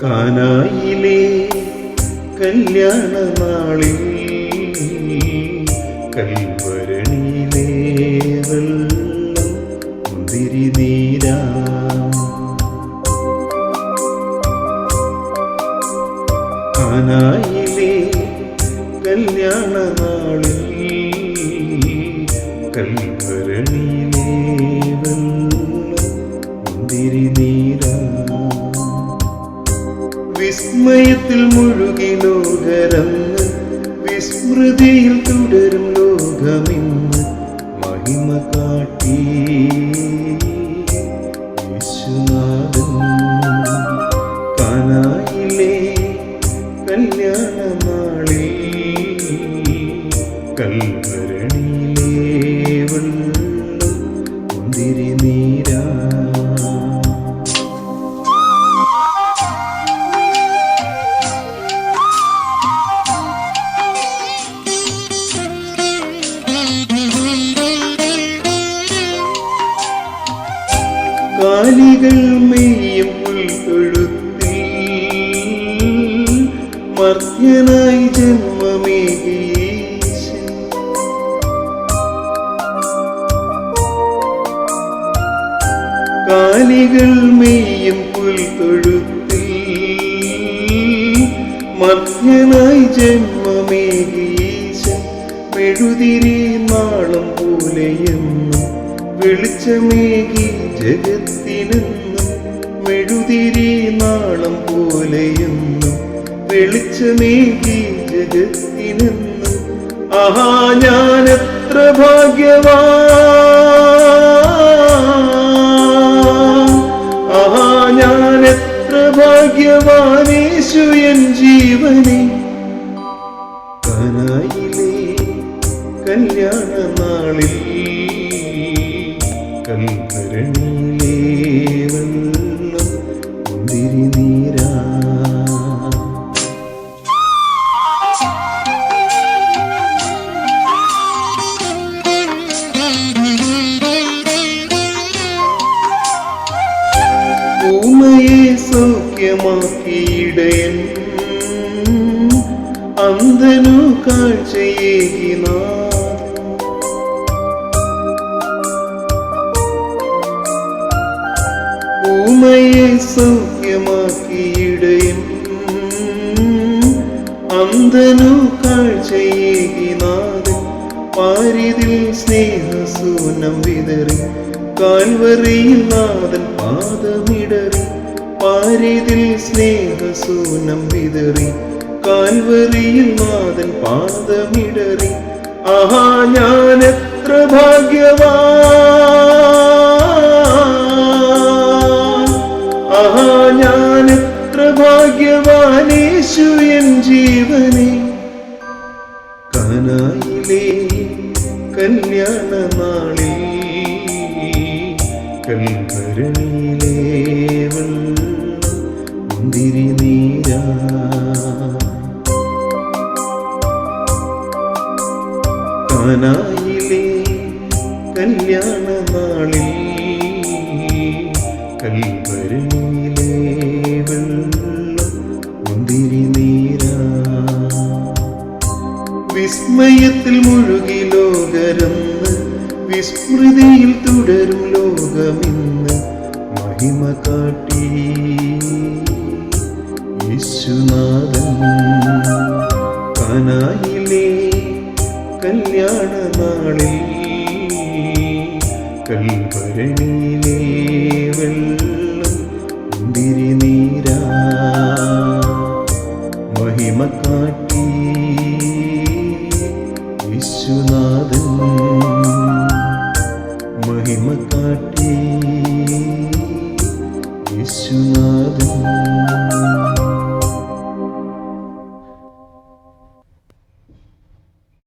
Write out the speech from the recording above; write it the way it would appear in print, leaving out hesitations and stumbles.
കാനായിലെ കല്യാണ നാളിൽ കൽവരണിയിലെ വെള്ളം മുന്തിരി നീരാ. കാനായിലെ കല്യാണ നാളിൽ കൽവരണിയിലെ വെള്ളം മുന്തിരി നീരാ. വിസ്മയത്തിൽ മുഴുകി ലോകരന്ന് വിസ്മൃതിയിൽ തുടരും ലോകമിന്ന് മഹിമ കാട്ടി യേശുനാഥൻ. കാനായിലെ കല്യാണ നാളിൽ കൽവരണിയിലെ വെള്ളം മുന്തിരി നീരാ. കാലികൾ മെയ്യും പുൽത്തൊഴുത്തിൽ മർത്യനായി ജന്മമേകീശൻ. കാലികൾ മെയ്യും പുൽത്തൊഴുത്തിൽ മർത്യനായി ജന്മമേകീശൻ. മെഴുതിരി നാളം പോലെയെന്നും വെളിച്ചമേകി ജഗത്തിനെന്നും. മെഴുതിരി നാളം പോലെയെന്നും വെളിച്ചമേകി ജഗത്തിനെന്നും. ആഹാ ഞാനെത്ര ഭാഗ്യവാൻ, ആഹാ ഞാനെത്ര ഭാഗ്യവാൻ യേശു എൻ ജീവനെ. കാനായിലെ കല്യാണ നാളിൽ കൽവരണിയിലെ വെള്ളം മുന്തിരി നീരാ. ഊമയെ സൗഖ്യമാക്കിയിടയൻ അന്ധനു കാഴ്ചയേകിനാ. ഊമയെ സൗഖ്യമാക്കിയിടയൻ അന്ധനു കാഴ്ചയേകിനാഥൻ. പാരിതിൽ സ്നേഹസൂനം വിതറി കാൽവറിയിൽ നാഥൻ പാദമിടറി. പാരിതിൽ സ്നേഹസൂനം വിതറി കാൽവറിയിൽ നാഥൻ പാദമിടറി. ആഹാ ഞാനെത്ര ഭാഗ്യവാൻ, ആഹാ ഞാനെത്ര ഭാഗ്യവാൻ യേശു എൻ ജീവനെ. കാനായിലെ കല്യാണ നാളിൽ കൽവരണിയിലെ വെള്ളം മുന്തിരി നീരാ. കാനായിലെ കല്യാണ നാളിൽ കൽവരണിയിലെ വെള്ളം മുന്തിരി നീരാ. വിസ്മയത്തിൽ മുഴുകി ലോകരന്ന് വിസ്മൃതിയിൽ തുടരും ലോകമിന്ന് മഹിമ കാട്ടി യേശുനാഥൻ. കാനായിലെ കല്യാണ നാളിൽ കൽവരണിയിലെ വെള്ളം മുന്തിരി നീരാ. മഹിമ കാട്ടി യേശുനാഥൻ. മഹിമ കാട്ടി യേശുനാഥൻ.